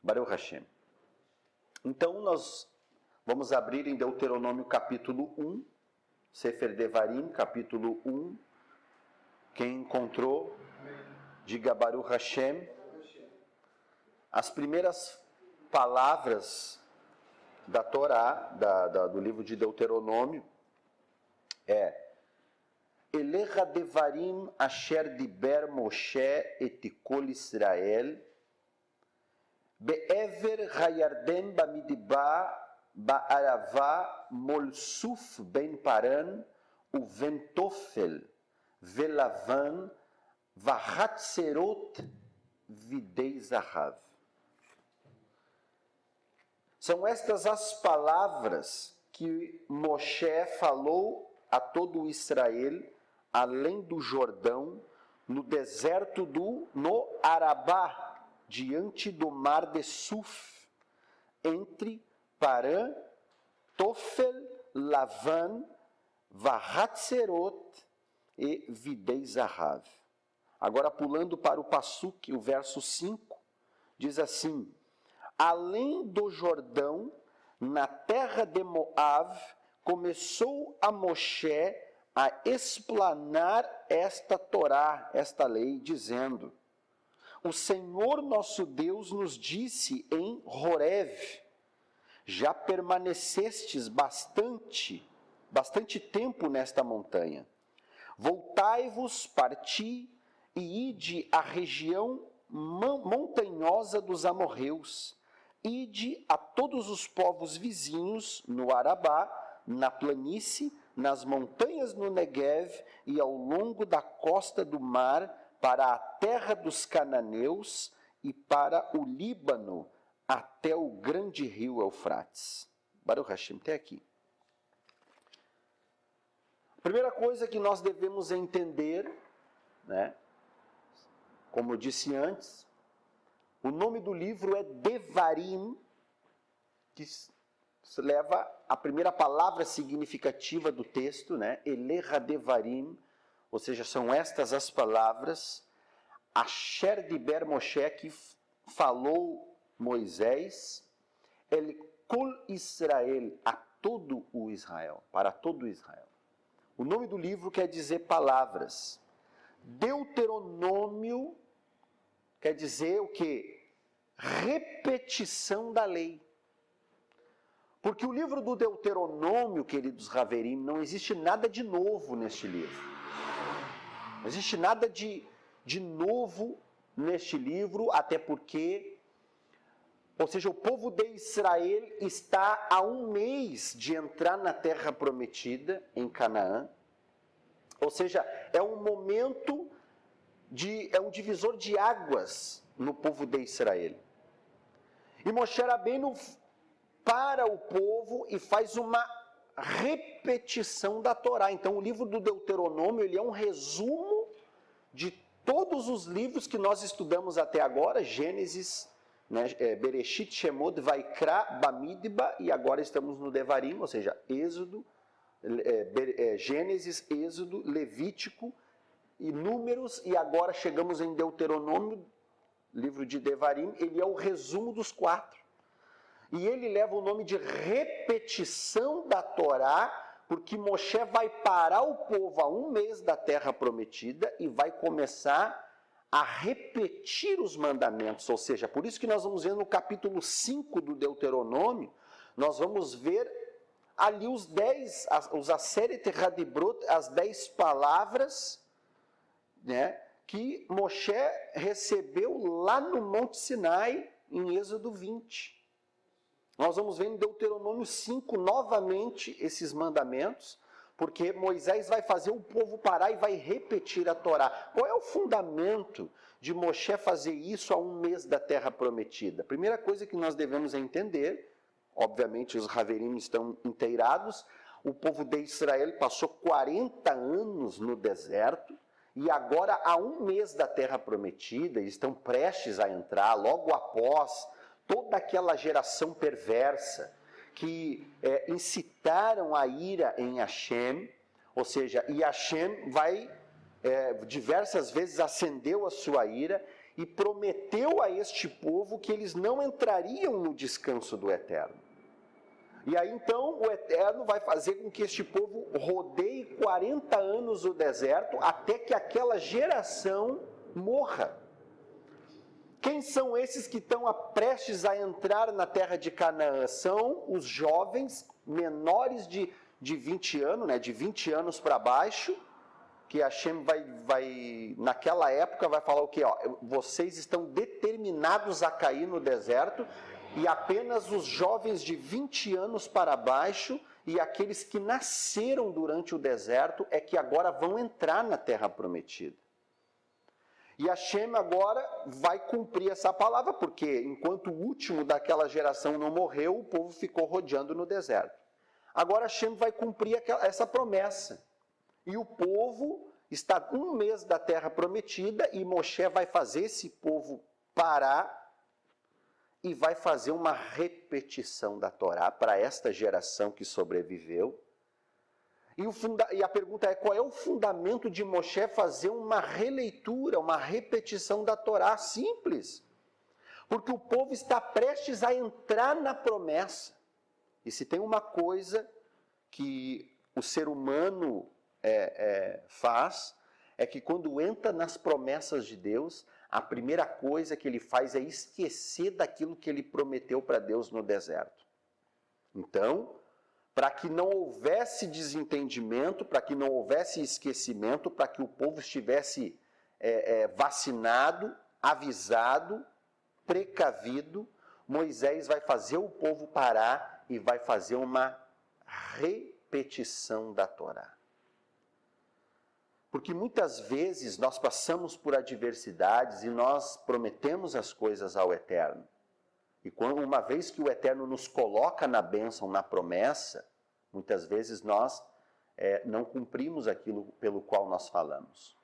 Baruch Hashem. Então nós vamos abrir em Deuteronômio capítulo 1, Sefer Devarim, capítulo 1. Quem encontrou, diga Baruch Hashem. As primeiras palavras da Torá, do livro de Deuteronômio, é Elecha Devarim Asher Diber Moshe et Kol Israel Be'ever Hayarden Bamidbar Ba'arava Molsuf Ben Paran Uven Tofel Velavan Vahatserot Videi Zahav. São estas as palavras que Moshe falou a todo Israel, além do Jordão, no deserto no Arabá, diante do mar de Suf, entre Parã, Tofel, Lavan, Vahatserot e Videi Zahav. Agora pulando para o Passuk, o verso 5, diz assim: além do Jordão, na terra de Moav, começou a Moshe a explanar esta Torá, esta lei, dizendo: o Senhor nosso Deus nos disse em Horev, já permanecestes bastante tempo nesta montanha. Voltai-vos, parti e ide à região montanhosa dos amorreus. Ide a todos os povos vizinhos no Arabá, na planície, nas montanhas no Negev e ao longo da costa do mar, para a terra dos cananeus e para o Líbano, até o grande rio Eufrates. Baruch Hashem, até aqui. A primeira coisa que nós devemos entender, né, como eu disse antes, o nome do livro é Devarim, que leva a primeira palavra significativa do texto, né? Elecha Devarim, ou seja, são estas as palavras, Asher Diber Moshe, que falou Moisés, El Kol Israel, a todo o Israel, para todo o Israel. O nome do livro quer dizer palavras. Deuteronômio quer dizer o quê? Repetição da lei. Porque o livro do Deuteronômio, queridos Haverim, não existe nada de novo neste livro. Não existe nada de novo neste livro, até porque, ou seja, o povo de Israel está há um mês de entrar na terra prometida, em Canaã. Ou seja, é um momento, é um divisor de águas no povo de Israel. E Moshe Rabbeinu para o povo e faz uma repetição da Torá. Então o livro do Deuteronômio, ele é um resumo de todos os livros que nós estudamos até agora, Gênesis, né, Bereshit, Shemot, Vaikra, Bamidbar, e agora estamos no Devarim, ou seja, Êxodo, Gênesis, Êxodo, Levítico e Números, e agora chegamos em Deuteronômio, livro de Devarim. Ele é o resumo dos 4. E ele leva o nome de repetição da Torá, porque Moshe vai parar o povo a um mês da terra prometida e vai começar a repetir os mandamentos. Ou seja, por isso que nós vamos ver no capítulo 5 do Deuteronômio, nós vamos ver ali os 10, os Aseret Hadibrot, as 10 palavras, né, que Moshe recebeu lá no Monte Sinai, em Êxodo 20. Nós vamos ver em Deuteronômio 5 novamente esses mandamentos, porque Moisés vai fazer o povo parar e vai repetir a Torá. Qual é o fundamento de Moshe fazer isso a um mês da terra prometida? A primeira coisa que nós devemos entender, obviamente os Haverim estão inteirados, o povo de Israel passou 40 anos no deserto, e agora há um mês da terra prometida, eles estão prestes a entrar, logo após toda aquela geração perversa que incitaram a ira em Hashem, ou seja, e Hashem diversas vezes acendeu a sua ira, e prometeu a este povo que eles não entrariam no descanso do Eterno. E aí então o Eterno vai fazer com que este povo rodeie 40 anos o deserto até que aquela geração morra. Quem são esses que estão prestes a entrar na terra de Canaã? São os jovens menores de 20 anos, de 20 anos para baixo, que Hashem vai, naquela época, vai falar o quê? Vocês estão determinados a cair no deserto, e apenas os jovens de 20 anos para baixo e aqueles que nasceram durante o deserto é que agora vão entrar na terra prometida. E Hashem agora vai cumprir essa palavra, porque enquanto o último daquela geração não morreu, o povo ficou rodeando no deserto. Agora Hashem vai cumprir essa promessa. E o povo está 1 mês da terra prometida e Moshe vai fazer esse povo parar e vai fazer uma repetição da Torá para esta geração que sobreviveu. E a pergunta é, qual é o fundamento de Moshe fazer uma releitura, uma repetição da Torá? Simples. Porque o povo está prestes a entrar na promessa. E se tem uma coisa que o ser humano faz, é que quando entra nas promessas de Deus, a primeira coisa que ele faz é esquecer daquilo que ele prometeu para Deus no deserto. Então, para que não houvesse desentendimento, para que não houvesse esquecimento, para que o povo estivesse vacinado, avisado, precavido, Moisés vai fazer o povo parar e vai fazer uma repetição da Torá. Porque muitas vezes nós passamos por adversidades e nós prometemos as coisas ao Eterno. E uma vez que o Eterno nos coloca na bênção, na promessa, muitas vezes nós não cumprimos aquilo pelo qual nós falamos.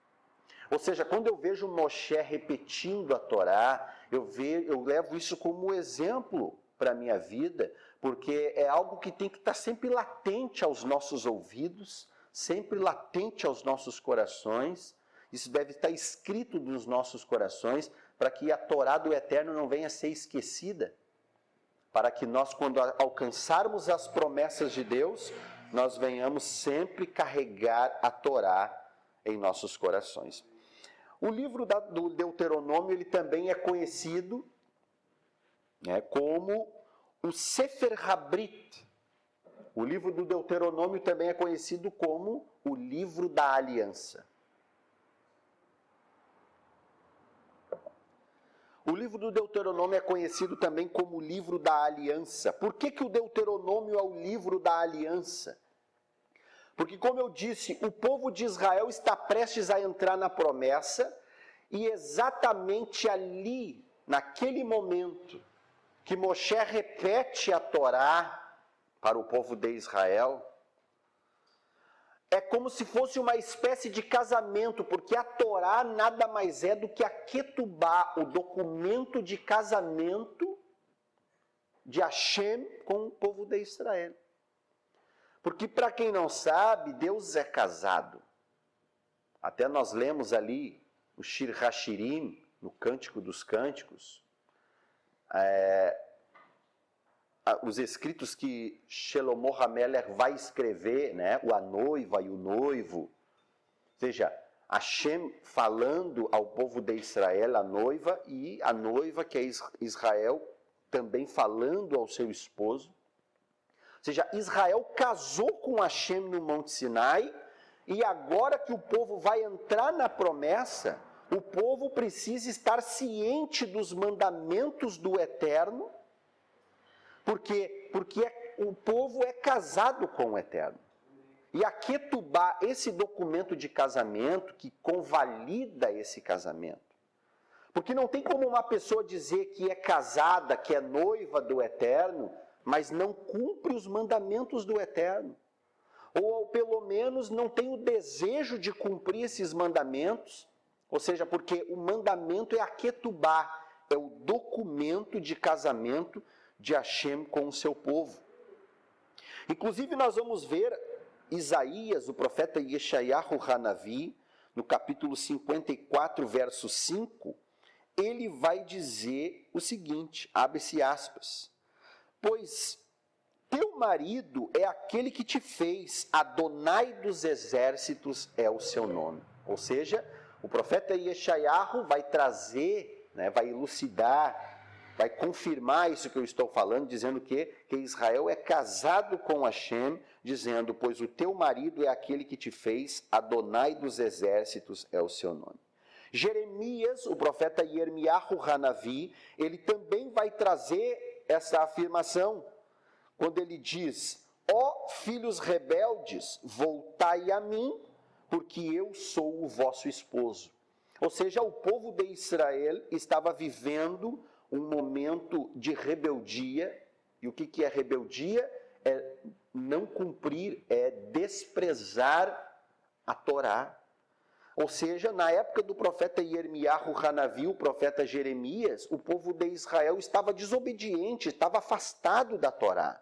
Ou seja, quando eu vejo Moshe repetindo a Torá, eu levo isso como exemplo para a minha vida, porque é algo que tem que estar sempre latente aos nossos ouvidos, sempre latente aos nossos corações. Isso deve estar escrito nos nossos corações, para que a Torá do Eterno não venha a ser esquecida. Para que nós, quando alcançarmos as promessas de Deus, nós venhamos sempre carregar a Torá em nossos corações. O livro do Deuteronômio, ele também é conhecido como o Sefer HaBrit. O livro do Deuteronômio também é conhecido como o livro da aliança. O livro do Deuteronômio é conhecido também como o livro da aliança. Por que o Deuteronômio é o livro da aliança? Porque, como eu disse, o povo de Israel está prestes a entrar na promessa, e exatamente ali, naquele momento, que Moshe repete a Torá para o povo de Israel, é como se fosse uma espécie de casamento, porque a Torá nada mais é do que a Ketubá, o documento de casamento de Hashem com o povo de Israel. Porque, para quem não sabe, Deus é casado. Até nós lemos ali o Shir HaShirim, no Cântico dos Cânticos, os escritos que Shelomo HaMelech vai escrever, a noiva e o noivo. Ou seja, Hashem falando ao povo de Israel, a noiva, e a noiva, que é Israel, também falando ao seu esposo. Ou seja, Israel casou com Hashem no Monte Sinai, e agora que o povo vai entrar na promessa, o povo precisa estar ciente dos mandamentos do Eterno, porque o povo é casado com o Eterno. E a Ketubá, esse documento de casamento que convalida esse casamento. Porque não tem como uma pessoa dizer que é casada, que é noiva do Eterno, mas não cumpre os mandamentos do Eterno. Ou pelo menos não tem o desejo de cumprir esses mandamentos. Ou seja, porque o mandamento é a Ketubá, é o documento de casamento de Hashem com o seu povo. Inclusive nós vamos ver Isaías, o profeta Yeshayahu Hanavi, no capítulo 54, verso 5, ele vai dizer o seguinte, abre-se aspas, pois teu marido é aquele que te fez, Adonai dos exércitos é o seu nome. Ou seja, o profeta Yeshayahu vai trazer, vai elucidar, vai confirmar isso que eu estou falando, dizendo que Israel é casado com Hashem, dizendo, pois o teu marido é aquele que te fez, Adonai dos exércitos é o seu nome. Jeremias, o profeta Yirmiyahu Hanavi, ele também vai trazer essa afirmação, quando ele diz, ó filhos rebeldes, voltai a mim, porque eu sou o vosso esposo. Ou seja, o povo de Israel estava vivendo um momento de rebeldia, e o que é rebeldia? É não cumprir, é desprezar a Torá. Ou seja, na época do profeta Yirmiyahu Hanavi, o profeta Jeremias, o povo de Israel estava desobediente, estava afastado da Torá.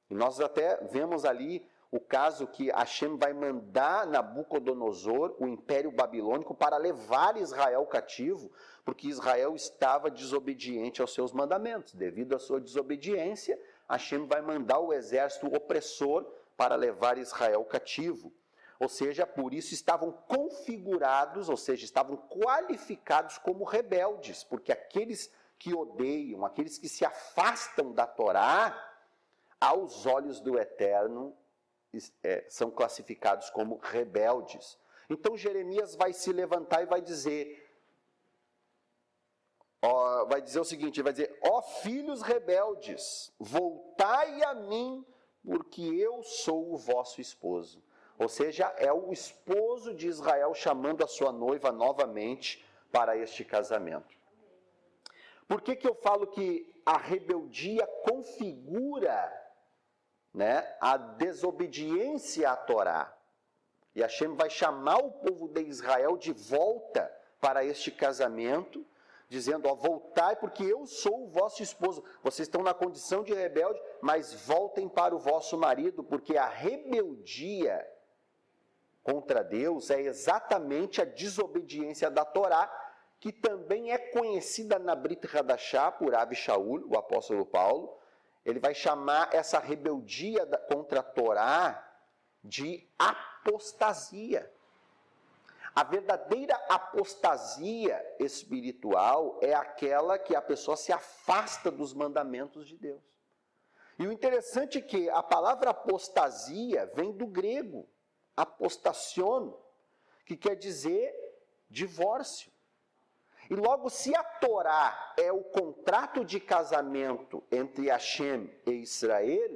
E nós até vemos ali o caso que Hashem vai mandar Nabucodonosor, o Império Babilônico, para levar Israel cativo, porque Israel estava desobediente aos seus mandamentos. Devido à sua desobediência, Hashem vai mandar o exército opressor para levar Israel cativo. Ou seja, por isso estavam configurados, ou seja, estavam qualificados como rebeldes, porque aqueles que odeiam, aqueles que se afastam da Torá, aos olhos do Eterno, são classificados como rebeldes. Então Jeremias vai se levantar e vai dizer o seguinte, vai dizer, ó filhos rebeldes, voltai a mim, porque eu sou o vosso esposo. Ou seja, é o esposo de Israel chamando a sua noiva novamente para este casamento. Por que eu falo que a rebeldia configura a desobediência à Torá? E Hashem vai chamar o povo de Israel de volta para este casamento, dizendo, voltai porque eu sou o vosso esposo. Vocês estão na condição de rebelde, mas voltem para o vosso marido, porque a rebeldia contra Deus é exatamente a desobediência da Torá, que também é conhecida na Brit Hadashah por Rabi Shaul, o apóstolo Paulo. Ele vai chamar essa rebeldia contra a Torá de apostasia. A verdadeira apostasia espiritual é aquela que a pessoa se afasta dos mandamentos de Deus. E o interessante é que a palavra apostasia vem do grego, apostasion, que quer dizer divórcio. E logo, se a Torá é o contrato de casamento entre Hashem e Israel,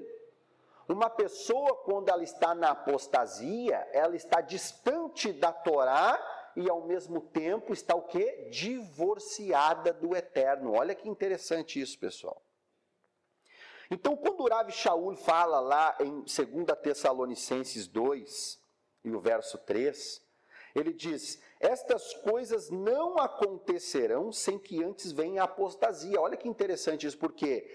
uma pessoa, quando ela está na apostasia, ela está distante da Torá e, ao mesmo tempo, está o quê? Divorciada do Eterno. Olha que interessante isso, pessoal. Então, quando o Rabi Shaul fala lá em 2 Tessalonicenses 2, e o verso 3, ele diz, estas coisas não acontecerão sem que antes venha a apostasia. Olha que interessante isso, porque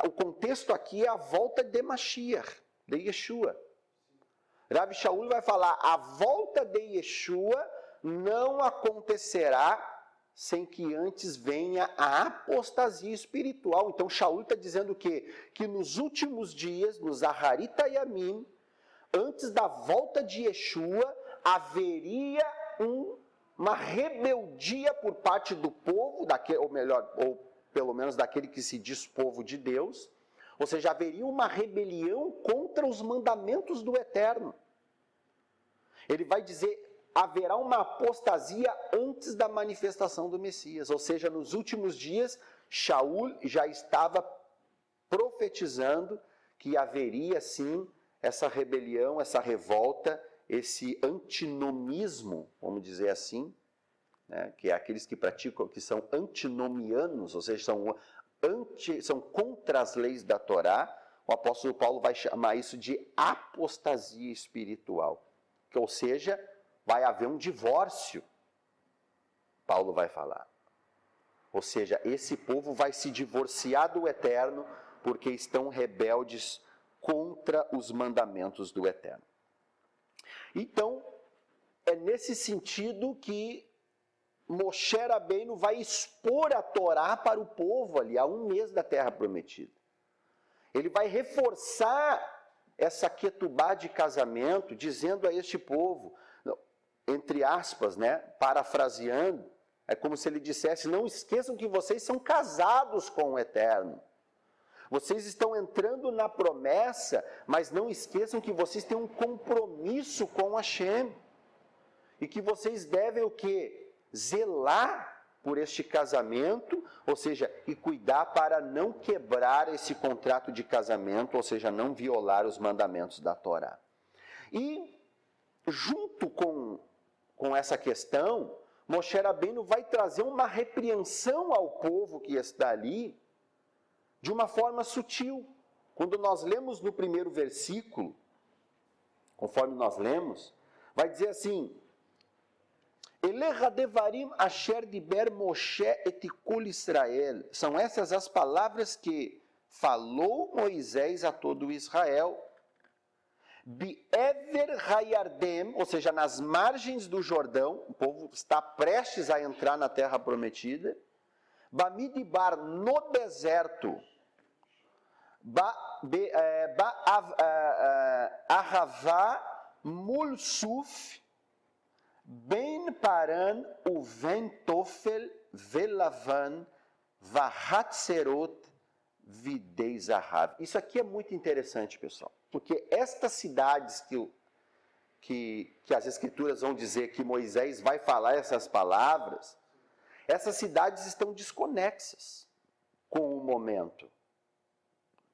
o contexto aqui é a volta de Mashiach, de Yeshua. Rabi Shaul vai falar, a volta de Yeshua não acontecerá sem que antes venha a apostasia espiritual. Então Shaul está dizendo o quê? Que nos últimos dias, nos Aharit Hayamim, antes da volta de Yeshua, haveria uma rebeldia por parte do povo, ou pelo menos daquele que se diz povo de Deus, ou seja, haveria uma rebelião contra os mandamentos do Eterno. Ele vai dizer, haverá uma apostasia antes da manifestação do Messias, ou seja, nos últimos dias, Shaul já estava profetizando que haveria sim essa rebelião, essa revolta, esse antinomismo, vamos dizer assim, que é aqueles que praticam, que são antinomianos, ou seja, são contra as leis da Torá. O apóstolo Paulo vai chamar isso de apostasia espiritual, ou seja, vai haver um divórcio, Paulo vai falar. Ou seja, esse povo vai se divorciar do Eterno porque estão rebeldes contra os mandamentos do Eterno. Então, é nesse sentido que Moshe Rabbeinu vai expor a Torá para o povo ali, a 1 mês da Terra Prometida. Ele vai reforçar essa ketubá de casamento, dizendo a este povo, entre aspas, né, parafraseando, é como se ele dissesse, não esqueçam que vocês são casados com o Eterno. Vocês estão entrando na promessa, mas não esqueçam que vocês têm um compromisso com Hashem. E que vocês devem o quê? Zelar por este casamento, ou seja, e cuidar para não quebrar esse contrato de casamento, ou seja, não violar os mandamentos da Torá. E, junto com essa questão, Moshe Rabbeinu vai trazer uma repreensão ao povo que está ali, de uma forma sutil. Quando nós lemos no primeiro versículo, conforme nós lemos, vai dizer assim, Elecha devarim asher diber Moshe et kol Israel. São essas as palavras que falou Moisés a todo Israel. Be'ever hayardem, ou seja, nas margens do Jordão, o povo está prestes a entrar na terra prometida. Bamidibar, no deserto. Ahavá mulsuf. Ben Paran uven Tofel velavan vahatserot videi zahav. Isso aqui é muito interessante, pessoal, porque estas cidades que as escrituras vão dizer que Moisés vai falar essas palavras, essas cidades estão desconexas com o momento.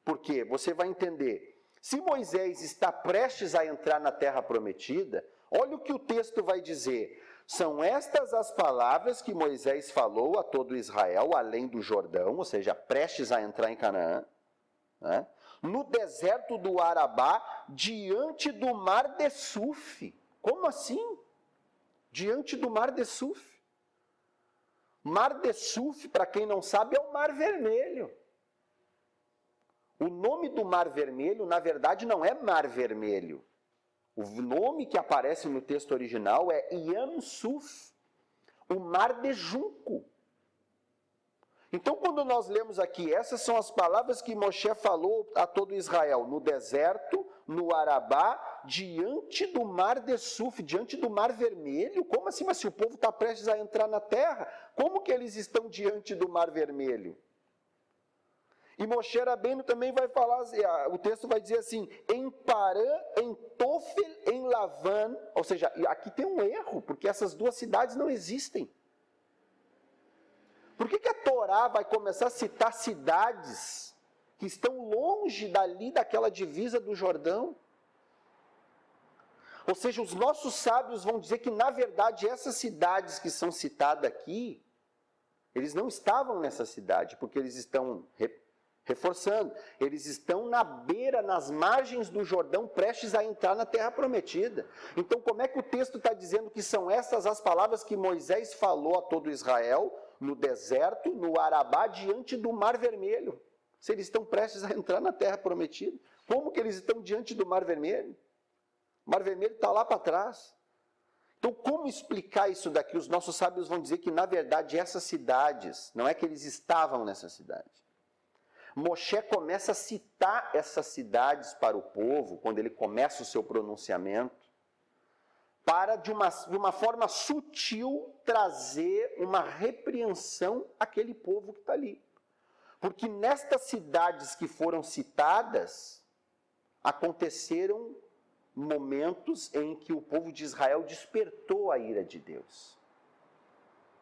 Por quê? Você vai entender. Se Moisés está prestes a entrar na terra prometida, olha o que o texto vai dizer. São estas as palavras que Moisés falou a todo Israel, além do Jordão, ou seja, prestes a entrar em Canaã, né? No deserto do Arabá, diante do mar de Suf. Como assim? Diante do mar de Suf. Mar de Suf, para quem não sabe, é o Mar Vermelho. O nome do Mar Vermelho, na verdade, não é Mar Vermelho. O nome que aparece no texto original é Yam Suf, o mar de junco. Então, quando nós lemos aqui, essas são as palavras que Moshe falou a todo Israel, no deserto, no Arabá, diante do mar de Suf, diante do mar vermelho. Como assim? Mas se o povo está prestes a entrar na terra, como que eles estão diante do mar vermelho? E Moshe Rabbeinu também vai falar, o texto vai dizer assim, em Parã, em Tofel, em Lavan, ou seja, aqui tem um erro, porque essas duas cidades não existem. Por que a Torá vai começar a citar cidades que estão longe dali daquela divisa do Jordão? Ou seja, os nossos sábios vão dizer que, na verdade, essas cidades que são citadas aqui, eles não estavam nessa cidade, porque eles estão reforçando, eles estão na beira, nas margens do Jordão, prestes a entrar na terra prometida. Então, como é que o texto está dizendo que são essas as palavras que Moisés falou a todo Israel, no deserto, no Arabá, diante do Mar Vermelho? Se eles estão prestes a entrar na terra prometida, como que eles estão diante do Mar Vermelho? O Mar Vermelho está lá para trás. Então, como explicar isso daqui? Os nossos sábios vão dizer que, na verdade, essas cidades, não é que eles estavam nessa cidade. Moshe começa a citar essas cidades para o povo, quando ele começa o seu pronunciamento, para, de uma forma sutil, trazer uma repreensão àquele povo que está ali. Porque nestas cidades que foram citadas, aconteceram momentos em que o povo de Israel despertou a ira de Deus.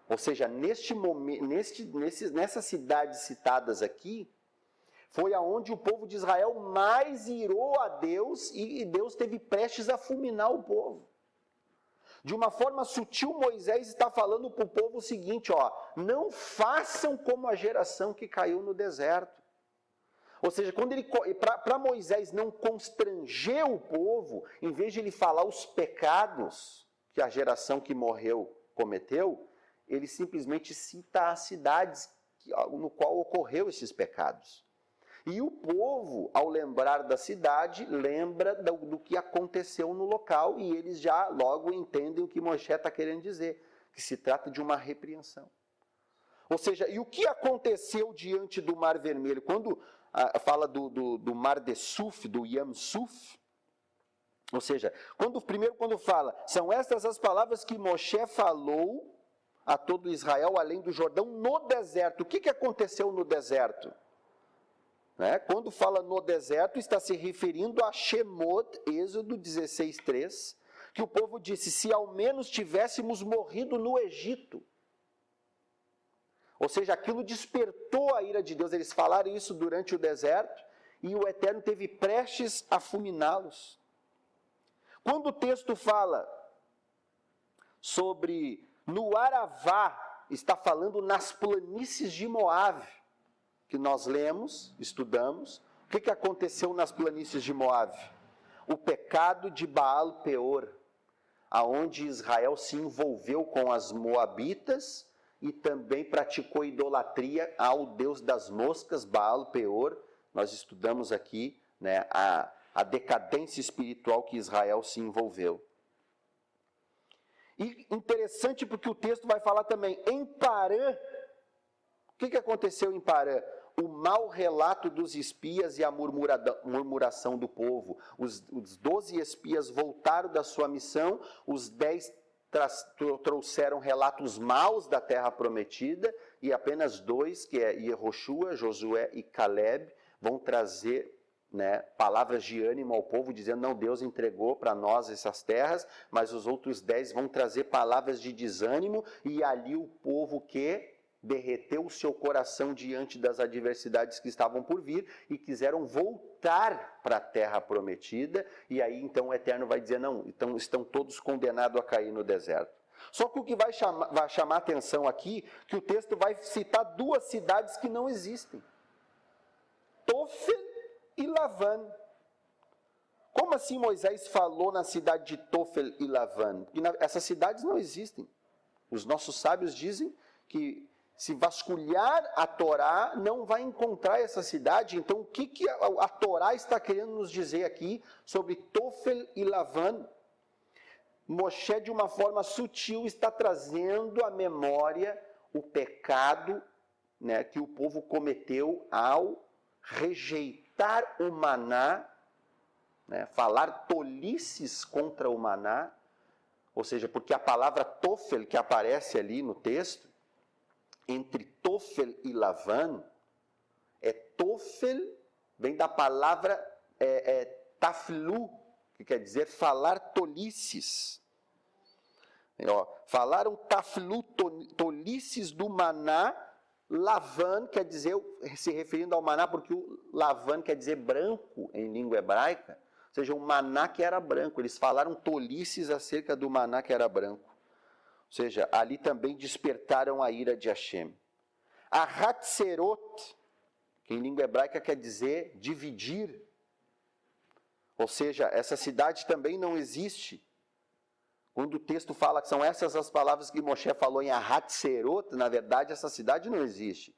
Ou seja, nessas cidades citadas aqui, foi aonde o povo de Israel mais irou a Deus e Deus esteve prestes a fulminar o povo. De uma forma sutil, Moisés está falando para o povo o seguinte, ó, não façam como a geração que caiu no deserto. Ou seja, para Moisés não constranger o povo, em vez de ele falar os pecados que a geração que morreu cometeu, ele simplesmente cita as cidades no qual ocorreu esses pecados. E o povo, ao lembrar da cidade, lembra do que aconteceu no local e eles já logo entendem o que Moshe está querendo dizer. que se trata de uma repreensão. Ou seja, e o que aconteceu diante do Mar Vermelho? Quando fala do Mar de Suf, do Yam Suf, ou seja, quando fala, são estas as palavras que Moshe falou a todo Israel, além do Jordão, no deserto. O que aconteceu no deserto? Quando fala no deserto, está se referindo a Shemot, Êxodo 16:3, que o povo disse, se ao menos tivéssemos morrido no Egito. Ou seja, aquilo despertou a ira de Deus. Eles falaram isso durante o deserto e o Eterno teve prestes a fulminá-los. Quando o texto fala sobre no Aravá, está falando nas planícies de Moabe, que nós lemos, estudamos. O que aconteceu nas planícies de Moabe? O pecado de Baal Peor, aonde Israel se envolveu com as moabitas e também praticou idolatria ao deus das moscas, Baal Peor. Nós estudamos aqui a decadência espiritual que Israel se envolveu. E interessante porque o texto vai falar também, em Parã, o que aconteceu em Parã? O mau relato dos espias e a murmuração do povo. Os 12 espias voltaram da sua missão, os 10 trouxeram relatos maus da terra prometida, e apenas 2, que é Yehoshua, Josué e Caleb, vão trazer palavras de ânimo ao povo, dizendo, não, Deus entregou para nós essas terras, mas os outros 10 vão trazer palavras de desânimo, e ali o povo que derreteu o seu coração diante das adversidades que estavam por vir, e quiseram voltar para a terra prometida, e aí então o Eterno vai dizer, não, então estão todos condenados a cair no deserto. Só que o que vai chamar atenção aqui, que o texto vai citar 2 cidades que não existem. Tofel e Lavan. Como assim Moisés falou na cidade de Tofel e Lavan? Porque essas cidades não existem. Os nossos sábios dizem que se vasculhar a Torá, não vai encontrar essa cidade. Então, o que a Torá está querendo nos dizer aqui sobre Tofel e Lavan? Moshe, de uma forma sutil, está trazendo à memória o pecado que o povo cometeu ao rejeitar o maná, falar tolices contra o maná, ou seja, porque a palavra Tofel que aparece ali no texto, entre Tofel e Lavan, Tofel, vem da palavra taflu, que quer dizer falar tolices. Falaram taflu, tolices do maná. Lavan quer dizer, se referindo ao maná, porque o Lavan quer dizer branco em língua hebraica, ou seja, o maná que era branco. Eles falaram tolices acerca do maná que era branco. Ou seja, ali também despertaram a ira de Hashem. A Hatzerot, que em língua hebraica quer dizer dividir. Ou seja, essa cidade também não existe. Quando o texto fala que são essas as palavras que Moshe falou em Hatzerot, na verdade essa cidade não existe.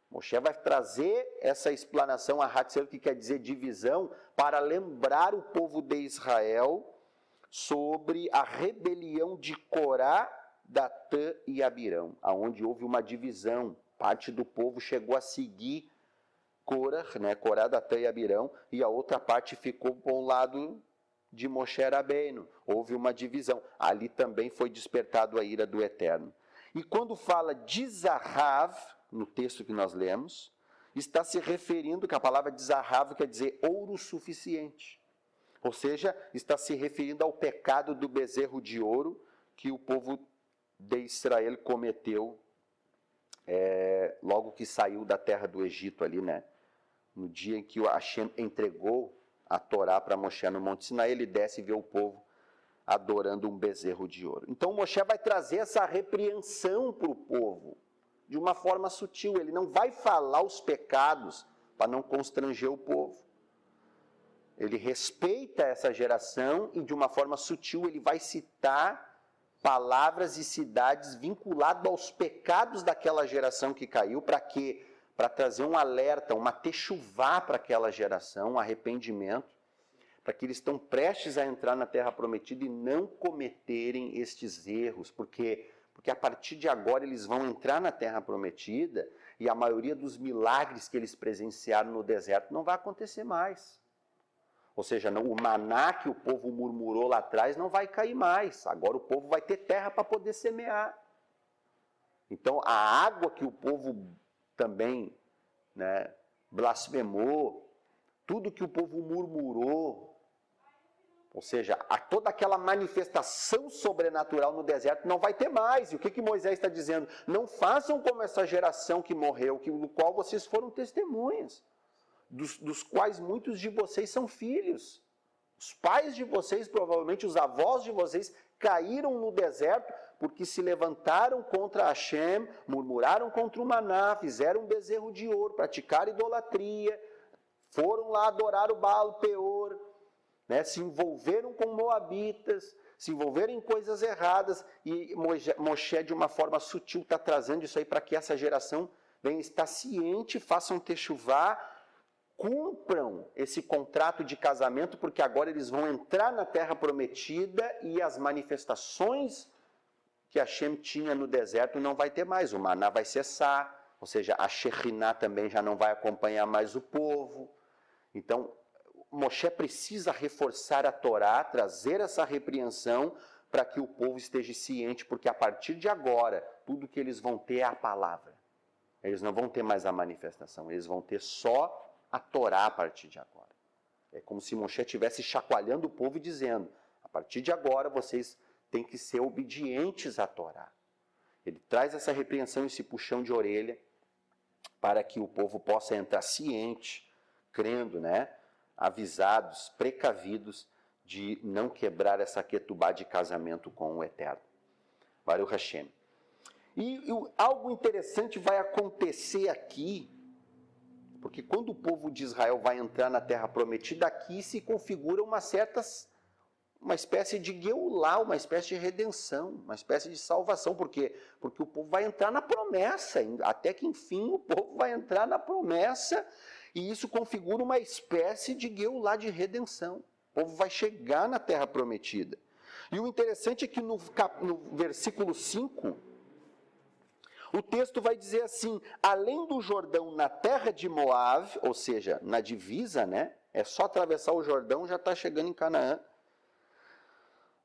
Moshe vai trazer essa explanação a Hatzerot, que quer dizer divisão, para lembrar o povo de Israel sobre a rebelião de Corá, Datã e Abirão, aonde houve uma divisão. Parte do povo chegou a seguir Corá, Datã e Abirão, e a outra parte ficou para o lado de Moshe Rabbeinu. Houve uma divisão. Ali também foi despertado a ira do Eterno. E quando fala de Zahav, no texto que nós lemos, está se referindo, que a palavra de Zahav quer dizer ouro suficiente. Ou seja, está se referindo ao pecado do bezerro de ouro que o povo de Israel cometeu logo que saiu da terra do Egito ali, no dia em que o Hashem entregou a Torá para Moshe no Monte Sinai, ele desce e vê o povo adorando um bezerro de ouro. Então Moshe vai trazer essa repreensão para o povo, de uma forma sutil. Ele não vai falar os pecados para não constranger o povo. Ele respeita essa geração e de uma forma sutil ele vai citar palavras e cidades vinculadas aos pecados daquela geração que caiu. Para quê? Para trazer um alerta, uma techuvá para aquela geração, um arrependimento, para que eles estão prestes a entrar na terra prometida e não cometerem estes erros, porque Porque a partir de agora eles vão entrar na Terra Prometida e a maioria dos milagres que eles presenciaram no deserto não vai acontecer mais. Ou seja, o maná que o povo murmurou lá atrás não vai cair mais. Agora o povo vai ter terra para poder semear. Então a água que o povo também, né, blasfemou, tudo que o povo murmurou, ou seja, toda aquela manifestação sobrenatural no deserto não vai ter mais. E o que Moisés está dizendo? Não façam como essa geração que morreu, do qual vocês foram testemunhas, dos quais muitos de vocês são filhos. Os pais de vocês, provavelmente os avós de vocês, caíram no deserto porque se levantaram contra Hashem, murmuraram contra o maná, fizeram um bezerro de ouro, praticaram idolatria, foram lá adorar o Baal Peor, né, se envolveram com moabitas, se envolveram em coisas erradas, e Moshe, de uma forma sutil, está trazendo isso aí para que essa geração venha estar ciente, façam techuvá, cumpram esse contrato de casamento, porque agora eles vão entrar na Terra Prometida e as manifestações que Hashem tinha no deserto não vai ter mais, o maná vai cessar, ou seja, a Shekhinah também já não vai acompanhar mais o povo. Então, Moshe precisa reforçar a Torá, trazer essa repreensão para que o povo esteja ciente, porque a partir de agora, tudo que eles vão ter é a palavra. Eles não vão ter mais a manifestação, eles vão ter só a Torá a partir de agora. É como se Moshe estivesse chacoalhando o povo e dizendo, a partir de agora vocês têm que ser obedientes à Torá. Ele traz essa repreensão, esse puxão de orelha, para que o povo possa entrar ciente, crendo, né? Avisados, precavidos de não quebrar essa ketubá de casamento com o Eterno. Baruch Hashem. E algo interessante vai acontecer aqui, porque quando o povo de Israel vai entrar na Terra Prometida, aqui se configura uma espécie de Geulá, uma espécie de redenção, uma espécie de salvação. Por quê? Porque o povo vai entrar na promessa, até que enfim o povo vai entrar na promessa, e isso configura uma espécie de Geulá, de redenção. O povo vai chegar na Terra Prometida. E o interessante é que no versículo 5, o texto vai dizer assim, além do Jordão na terra de Moab, ou seja, na divisa, né? É só atravessar o Jordão, já está chegando em Canaã.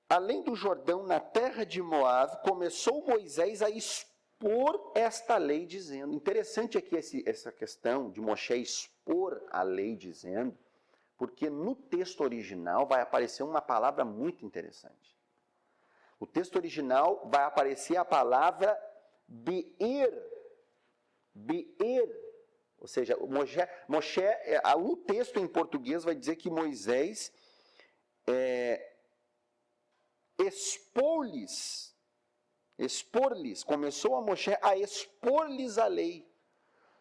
Além do Jordão, na terra de Moab, começou Moisés a expor esta lei dizendo. Interessante aqui essa questão de Moshe expor a lei dizendo, porque no texto original vai aparecer uma palavra muito interessante. O texto original vai aparecer a palavra be'er, ou seja, Moshe, o texto em português vai dizer que Moisés expor-lhes, começou a Moshe a expor-lhes a lei.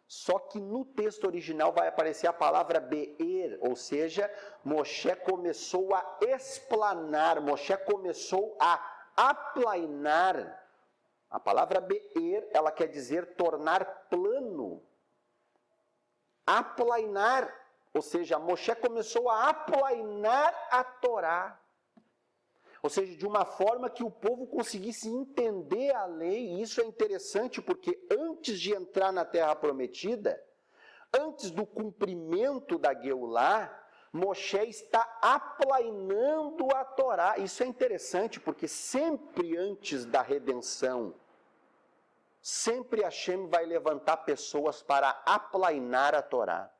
Só que no texto original vai aparecer a palavra be'er, ou seja, Moshe começou a explanar, Moshe começou a aplainar. A palavra be'er, ela quer dizer tornar plano. Aplainar, ou seja, Moshe começou a aplainar a Torá. Ou seja, de uma forma que o povo conseguisse entender a lei, e isso é interessante porque antes de entrar na Terra Prometida, antes do cumprimento da Geulá, Moshe está aplainando a Torá. Isso é interessante porque sempre antes da redenção, sempre Hashem vai levantar pessoas para aplainar a Torá,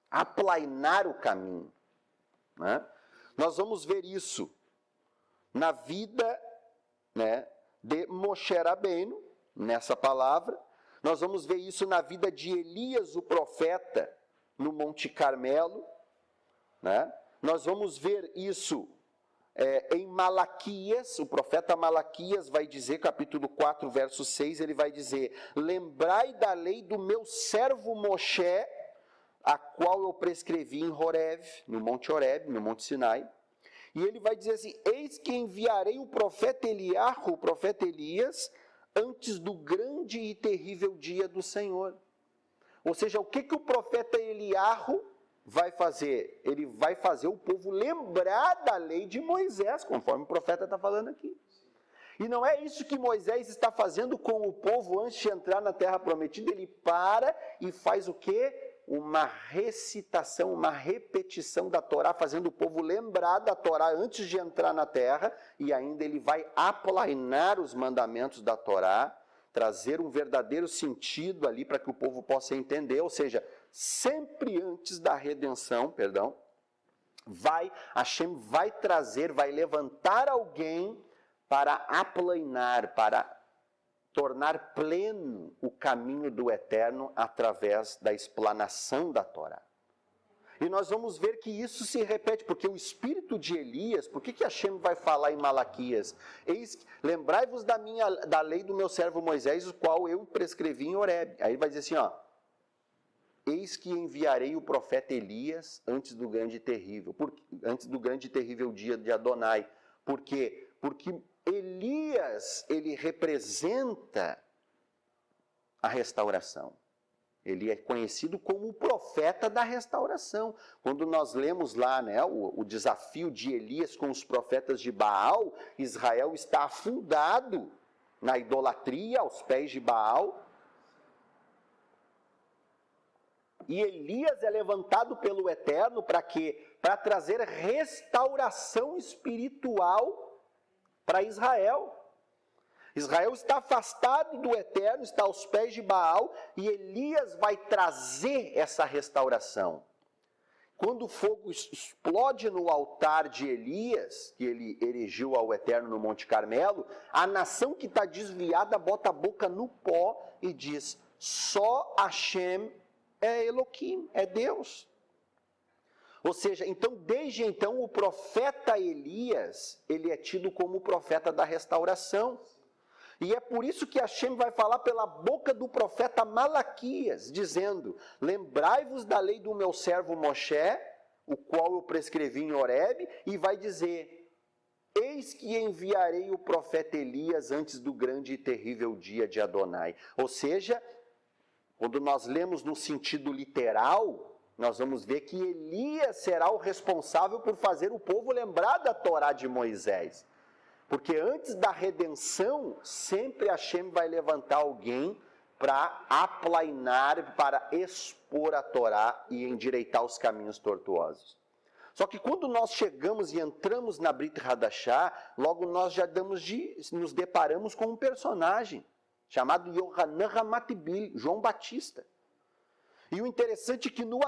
aplainar o caminho, né? Nós vamos ver isso na vida, né, de Moshe Rabbeinu, nessa palavra. Nós vamos ver isso na vida de Elias, o profeta, no Monte Carmelo, né? Nós vamos ver isso em Malaquias. O profeta Malaquias vai dizer, capítulo 4, verso 6, ele vai dizer: lembrai da lei do meu servo Moshe, a qual eu prescrevi em Horeb, no Monte Horeb, no Monte Sinai. E ele vai dizer assim: eis que enviarei o profeta Eliarro, o profeta Elias, antes do grande e terrível dia do Senhor. Ou seja, o que o profeta Eliarro vai fazer? Ele vai fazer o povo lembrar da lei de Moisés, conforme o profeta está falando aqui. E não é isso que Moisés está fazendo com o povo antes de entrar na terra prometida. Ele para e faz o quê? Uma recitação, uma repetição da Torá, fazendo o povo lembrar da Torá antes de entrar na terra, e ainda ele vai aplainar os mandamentos da Torá, trazer um verdadeiro sentido ali para que o povo possa entender, ou seja, sempre antes da redenção, Hashem vai trazer, vai levantar alguém para aplainar, para tornar pleno o caminho do eterno através da explanação da Torá. E nós vamos ver que isso se repete, porque o espírito de Elias, por que Hashem vai falar em Malaquias? Lembrai-vos da lei do meu servo Moisés, o qual eu prescrevi em Horebe. Aí ele vai dizer assim, eis que enviarei o profeta Elias antes do grande e terrível dia de Adonai. Por quê? Porque Elias, ele representa a restauração. Ele é conhecido como o profeta da restauração. Quando nós lemos lá, o desafio de Elias com os profetas de Baal, Israel está afundado na idolatria aos pés de Baal. E Elias é levantado pelo Eterno para quê? Para trazer restauração espiritual para Israel. Israel está afastado do Eterno, está aos pés de Baal, e Elias vai trazer essa restauração. Quando o fogo explode no altar de Elias, que ele erigiu ao Eterno no Monte Carmelo, a nação que está desviada bota a boca no pó e diz, só Hashem é Elohim, é Deus. Ou seja, desde então, o profeta Elias, ele é tido como o profeta da restauração. E é por isso que Hashem vai falar pela boca do profeta Malaquias, dizendo, lembrai-vos da lei do meu servo Moshe, o qual eu prescrevi em Horebe, e vai dizer, eis que enviarei o profeta Elias antes do grande e terrível dia de Adonai. Ou seja, quando nós lemos no sentido literal, nós vamos ver que Elias será o responsável por fazer o povo lembrar da Torá de Moisés. Porque antes da redenção, sempre Hashem vai levantar alguém para aplainar, para expor a Torá e endireitar os caminhos tortuosos. Só que quando nós chegamos e entramos na Brit Hadashah, logo nós já nos deparamos com um personagem chamado Yohanan Hamatbil, João Batista. E o interessante é que no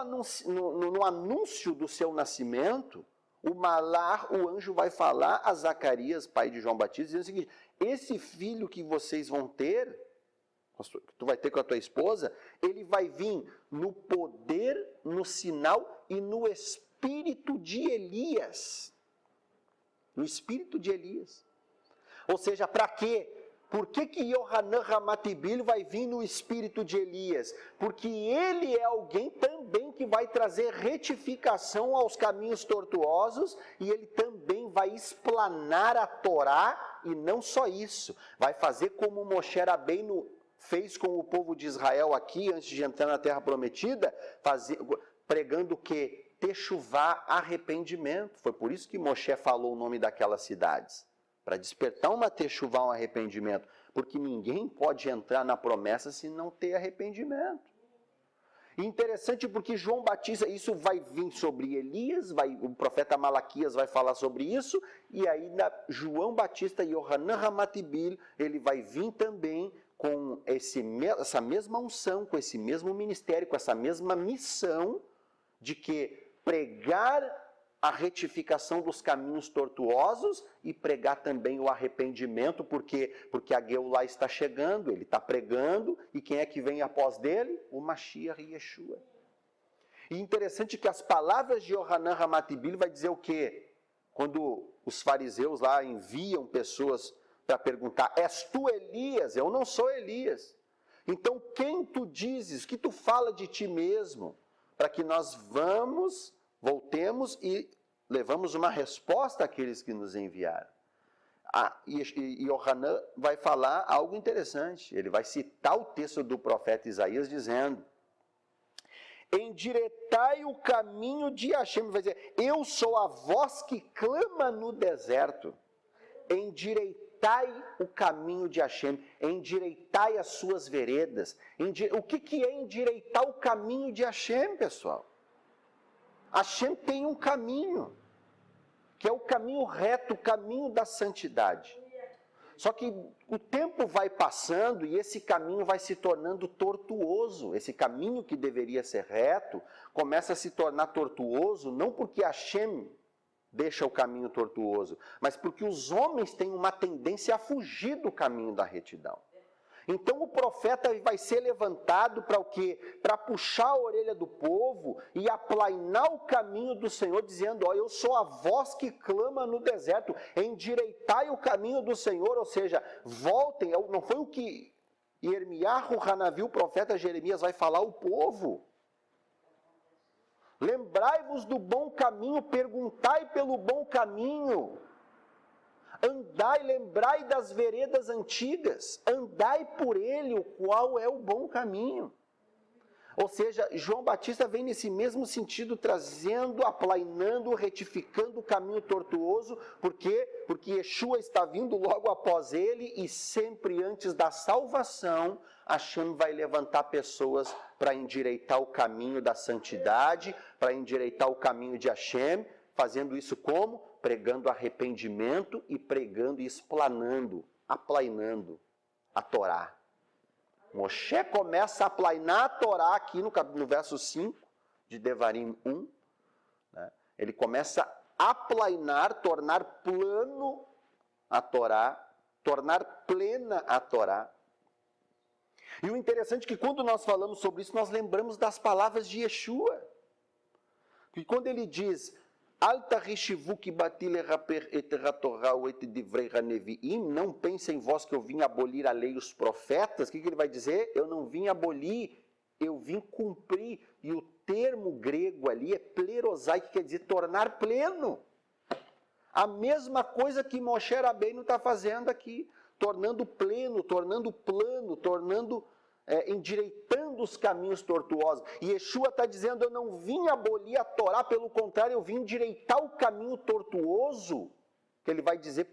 anúncio do seu nascimento, o Malar, o anjo, vai falar a Zacarias, pai de João Batista, dizendo o seguinte, esse filho que vocês vão ter, que tu vai ter com a tua esposa, ele vai vir no poder, no sinal e no espírito de Elias. No espírito de Elias. Ou seja, para quê? Por que Yohanan Hamatbil vai vir no espírito de Elias? Porque ele é alguém também que vai trazer retificação aos caminhos tortuosos e ele também vai explanar a Torá e não só isso. Vai fazer como Moshe Rabbeinu fez com o povo de Israel aqui, antes de entrar na Terra Prometida, pregando o quê? Techuvá, arrependimento. Foi por isso que Moshe falou o nome daquelas cidades. Para despertar uma techuvá, um arrependimento, porque ninguém pode entrar na promessa se não ter arrependimento. E interessante porque João Batista, isso vai vir sobre Elias, o profeta Malaquias vai falar sobre isso, e aí João Batista, Yohanan Hamatbil, ele vai vir também com essa mesma unção, com esse mesmo ministério, com essa mesma missão de que pregar a retificação dos caminhos tortuosos e pregar também o arrependimento, porque a Geulah está chegando, ele está pregando, e quem é que vem após dele? O Mashiach Yeshua. E interessante que as palavras de Yohanan Hamatbil vai dizer o quê? Quando os fariseus lá enviam pessoas para perguntar, és tu Elias? Eu não sou Elias. Então quem tu dizes, que tu fala de ti mesmo? Para que nós voltemos e levamos uma resposta àqueles que nos enviaram. E Yohanan vai falar algo interessante. Ele vai citar o texto do profeta Isaías dizendo, endireitai o caminho de Hashem. Vai dizer, eu sou a voz que clama no deserto. Endireitai endireitai o caminho de Hashem, endireitai as suas veredas. O que é endireitar o caminho de Hashem, pessoal? Hashem tem um caminho, que é o caminho reto, o caminho da santidade. Só que o tempo vai passando e esse caminho vai se tornando tortuoso. Esse caminho que deveria ser reto começa a se tornar tortuoso, não porque Hashem deixa o caminho tortuoso, mas porque os homens têm uma tendência a fugir do caminho da retidão. Então o profeta vai ser levantado para o quê? Para puxar a orelha do povo e aplainar o caminho do Senhor, dizendo, ó, eu sou a voz que clama no deserto, endireitai o caminho do Senhor, ou seja, voltem, não foi o que Irmiyahu Hanavi, o profeta Jeremias, vai falar ao povo. Lembrai-vos do bom caminho, perguntai pelo bom caminho. Andai, lembrai das veredas antigas, andai por ele, o qual é o bom caminho. Ou seja, João Batista vem nesse mesmo sentido, trazendo, aplainando, retificando o caminho tortuoso. Por quê? Porque Yeshua está vindo logo após ele e sempre antes da salvação, Hashem vai levantar pessoas para endireitar o caminho da santidade, para endireitar o caminho de Hashem, fazendo isso como? Pregando arrependimento e pregando e explanando, aplainando a Torá. Moshe começa a aplainar a Torá aqui no verso 5 de Devarim 1. Né? Ele começa a aplainar, tornar plano a Torá, tornar plena a Torá. E o interessante é que quando nós falamos sobre isso, nós lembramos das palavras de Yeshua. E quando ele diz... Não pensem vós que eu vim abolir a lei e os profetas. O que ele vai dizer? Eu não vim abolir, eu vim cumprir. E o termo grego ali é plerosai, que quer dizer tornar pleno. A mesma coisa que Moshe Rabbeinu está fazendo aqui. Tornando pleno, tornando plano, endireitando os caminhos tortuosos. E Yeshua está dizendo, eu não vim abolir a Torá, pelo contrário, eu vim endireitar o caminho tortuoso, que ele vai dizer,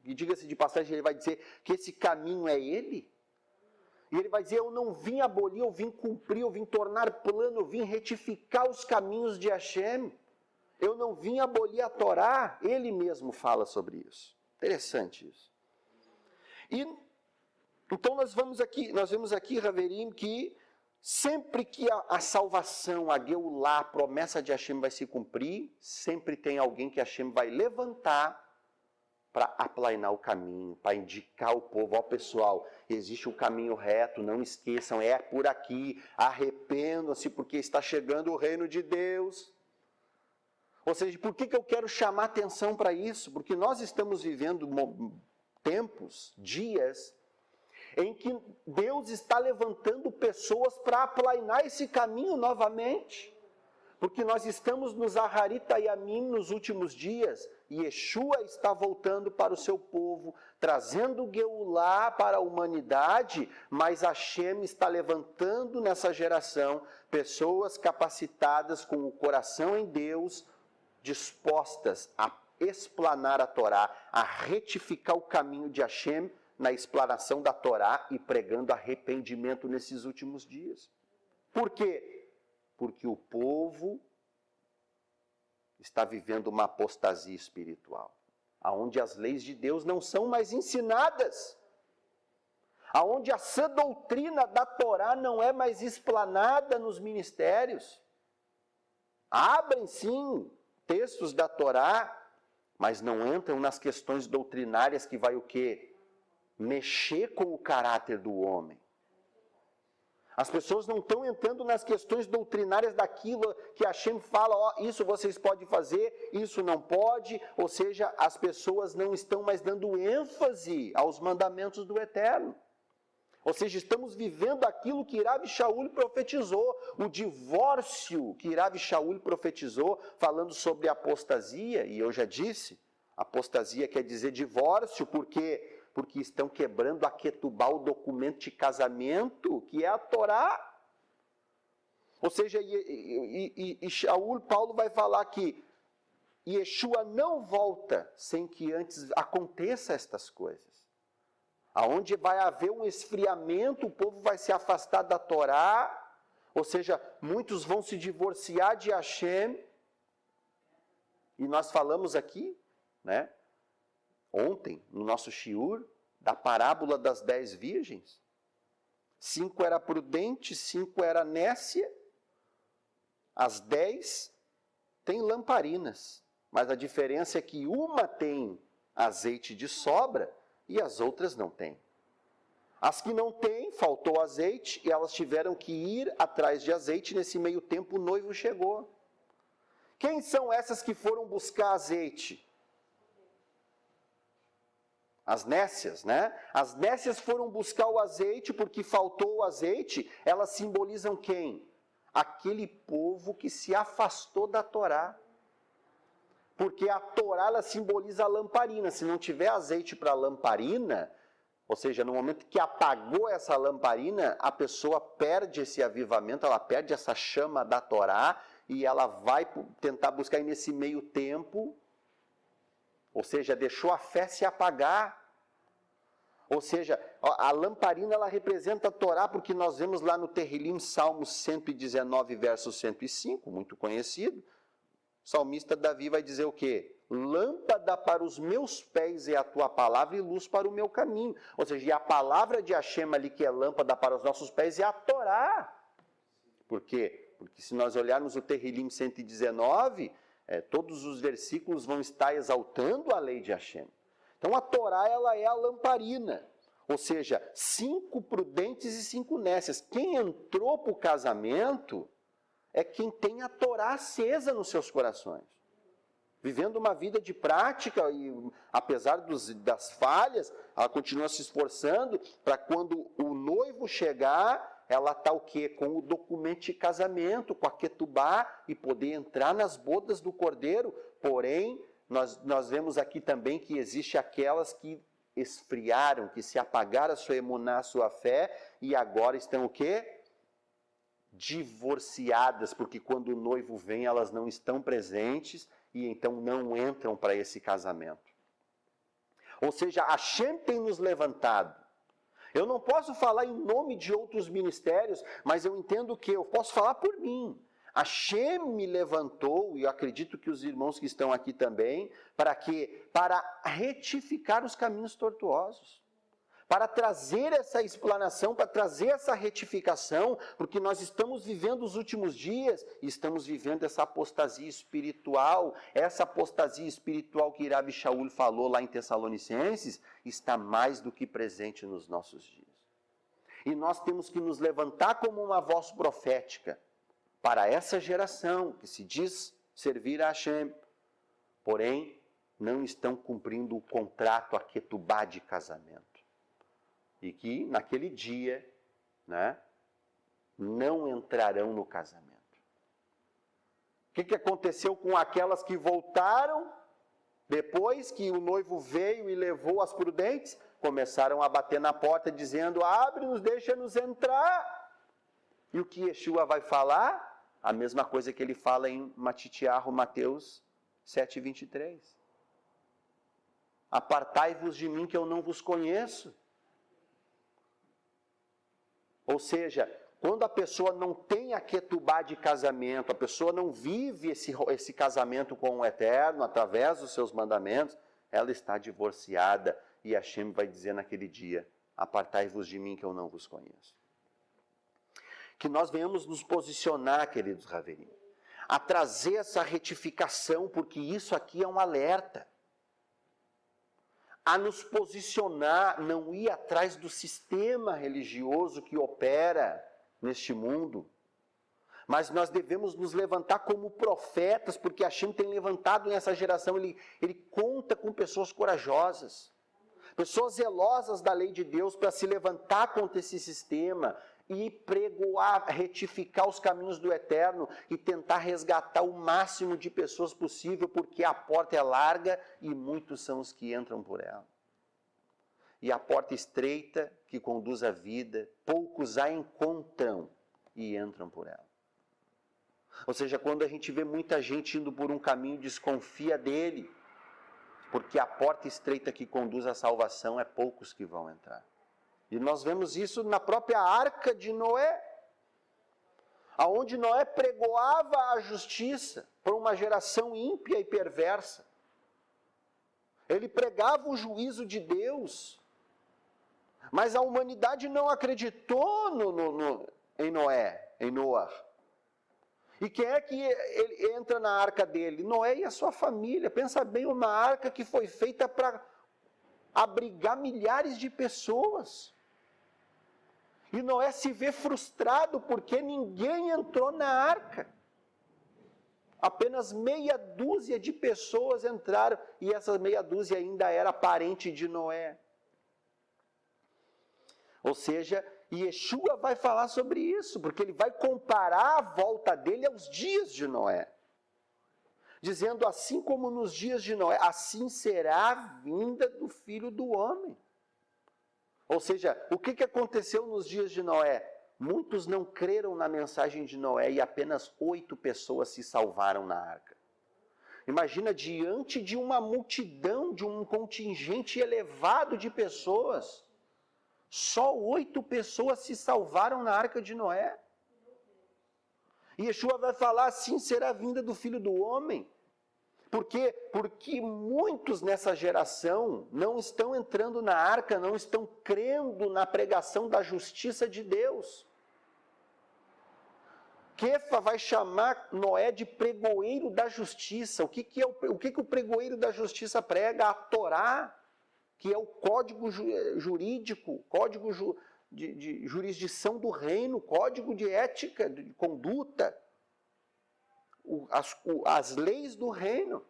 e diga-se de passagem, ele vai dizer que esse caminho é ele. E ele vai dizer, eu não vim abolir, eu vim cumprir, eu vim tornar plano, eu vim retificar os caminhos de Hashem. Eu não vim abolir a Torá, ele mesmo fala sobre isso. Interessante isso. E então nós vemos aqui, Haverim, que sempre que a salvação, a Geulah, a promessa de Hashem vai se cumprir, sempre tem alguém que Hashem vai levantar para aplainar o caminho, para indicar ao povo, ó pessoal, existe um caminho reto, não esqueçam, é por aqui, arrependam-se porque está chegando o reino de Deus. Ou seja, por que eu quero chamar atenção para isso? Porque nós estamos vivendo tempos, dias, em que Deus está levantando pessoas para aplainar esse caminho novamente. Porque nós estamos nos Aharit Hayamim nos últimos dias, e Yeshua está voltando para o seu povo, trazendo Geulah para a humanidade, mas Hashem está levantando nessa geração pessoas capacitadas com o coração em Deus, dispostas a explanar a Torá, a retificar o caminho de Hashem, na explanação da Torá e pregando arrependimento nesses últimos dias. Por quê? Porque o povo está vivendo uma apostasia espiritual, aonde as leis de Deus não são mais ensinadas, aonde a sã doutrina da Torá não é mais explanada nos ministérios. Abrem sim textos da Torá, mas não entram nas questões doutrinárias que vai o quê? Mexer com o caráter do homem. As pessoas não estão entrando nas questões doutrinárias daquilo que Hashem fala, ó, isso vocês podem fazer, isso não pode, ou seja, as pessoas não estão mais dando ênfase aos mandamentos do Eterno. Ou seja, estamos vivendo aquilo que Rav Shaul profetizou, o divórcio que Rav Shaul profetizou, falando sobre apostasia, e eu já disse, apostasia quer dizer divórcio, porque estão quebrando a Ketubá, o documento de casamento, que é a Torá. Ou seja, Shaul, Paulo vai falar que Yeshua não volta sem que antes aconteça estas coisas. aonde vai haver um esfriamento, o povo vai se afastar da Torá, ou seja, muitos vão se divorciar de Hashem. E nós falamos aqui, né, ontem, no nosso shiur, da parábola das 10 virgens. 5 era prudente, 5 era nécia, as 10 têm lamparinas, mas a diferença é que uma tem azeite de sobra e as outras não têm. As que não têm, faltou azeite e elas tiveram que ir atrás de azeite, nesse meio tempo o noivo chegou. Quem são essas que foram buscar azeite? As nécias, né? As nécias foram buscar o azeite porque faltou o azeite. Elas simbolizam quem? Aquele povo que se afastou da Torá. Porque a Torá, ela simboliza a lamparina. Se não tiver azeite para a lamparina, ou seja, no momento que apagou essa lamparina, a pessoa perde esse avivamento, ela perde essa chama da Torá e ela vai tentar buscar, e nesse meio tempo, ou seja, deixou a fé se apagar. Ou seja, a lamparina, ela representa a Torá, porque nós vemos lá no Terrilim, Salmo 119, verso 105, muito conhecido. O salmista Davi vai dizer o quê? Lâmpada para os meus pés é a tua palavra e luz para o meu caminho. Ou seja, e a palavra de Hashem ali, que é lâmpada para os nossos pés, é a Torá. Por quê? Porque se nós olharmos o Terrilim 119, todos os versículos vão estar exaltando a lei de Hashem. Então a Torá, ela é a lamparina, ou seja, 5 prudentes e 5 nécias. Quem entrou para o casamento é quem tem a Torá acesa nos seus corações. Vivendo uma vida de prática, e apesar das falhas, ela continua se esforçando para quando o noivo chegar, ela está o quê? Com o documento de casamento, com a ketubá, e poder entrar nas bodas do cordeiro. Porém, nós vemos aqui também que existe aquelas que esfriaram, que se apagaram a sua emuná, a sua fé, e agora estão o quê? Divorciadas, porque quando o noivo vem, elas não estão presentes, e então não entram para esse casamento. Ou seja, Hashem tem nos levantado. Eu não posso falar em nome de outros ministérios, mas eu entendo que eu posso falar por mim. Hashem me levantou, e eu acredito que os irmãos que estão aqui também, para quê? Para retificar os caminhos tortuosos. Para trazer essa explanação, para trazer essa retificação, porque nós estamos vivendo os últimos dias, e estamos vivendo essa apostasia espiritual. Essa apostasia espiritual que Rabi Shaul falou lá em Tessalonicenses, está mais do que presente nos nossos dias. E nós temos que nos levantar como uma voz profética, para essa geração que se diz servir a Hashem, porém não estão cumprindo o contrato, a ketubá de casamento. E que naquele dia, né, não entrarão no casamento. O que aconteceu com aquelas que voltaram, depois que o noivo veio e levou as prudentes? Começaram a bater na porta dizendo, abre-nos, deixa-nos entrar. E o que Yeshua vai falar? A mesma coisa que ele fala em Matitiahu, Mateus 7:23. Apartai-vos de mim que eu não vos conheço. Ou seja, quando a pessoa não tem a ketubá de casamento, a pessoa não vive esse casamento com o Eterno através dos seus mandamentos, ela está divorciada. E Hashem vai dizer naquele dia, apartai-vos de mim que eu não vos conheço. Que nós venhamos nos posicionar, queridos Raverim, a trazer essa retificação, porque isso aqui é um alerta. A nos posicionar, não ir atrás do sistema religioso que opera neste mundo, mas nós devemos nos levantar como profetas, porque Hashem tem levantado nessa geração, ele conta com pessoas corajosas, pessoas zelosas da lei de Deus para se levantar contra esse sistema, e pregoar, retificar os caminhos do Eterno e tentar resgatar o máximo de pessoas possível, porque a porta é larga e muitos são os que entram por ela. E a porta estreita que conduz à vida, poucos a encontram e entram por ela. Ou seja, quando a gente vê muita gente indo por um caminho, desconfia dele. Porque a porta estreita que conduz à salvação é poucos que vão entrar. E nós vemos isso na própria arca de Noé, aonde Noé pregoava a justiça por uma geração ímpia e perversa. Ele pregava o juízo de Deus, mas a humanidade não acreditou em Noé, em Noé. E quem é que ele entra na arca dele? Noé e a sua família. Pensa bem, uma arca que foi feita para abrigar milhares de pessoas. E Noé se vê frustrado porque ninguém entrou na arca. Apenas meia dúzia de pessoas entraram, e essa meia dúzia ainda era parente de Noé. Ou seja, Yeshua vai falar sobre isso, porque ele vai comparar a volta dele aos dias de Noé. Dizendo, assim como nos dias de Noé, assim será a vinda do Filho do Homem. Ou seja, o que aconteceu nos dias de Noé? Muitos não creram na mensagem de Noé e apenas 8 pessoas se salvaram na arca. Imagina, diante de uma multidão, de um contingente elevado de pessoas, só 8 pessoas se salvaram na arca de Noé. E Yeshua vai falar, assim será a vinda do Filho do Homem. Por quê? Porque muitos nessa geração não estão entrando na arca, não estão crendo na pregação da justiça de Deus. Kefa vai chamar Noé de pregoeiro da justiça. O que o pregoeiro da justiça prega? A Torá, que é o código jurídico, código de jurisdição do reino, código de ética, de conduta, as leis do reino.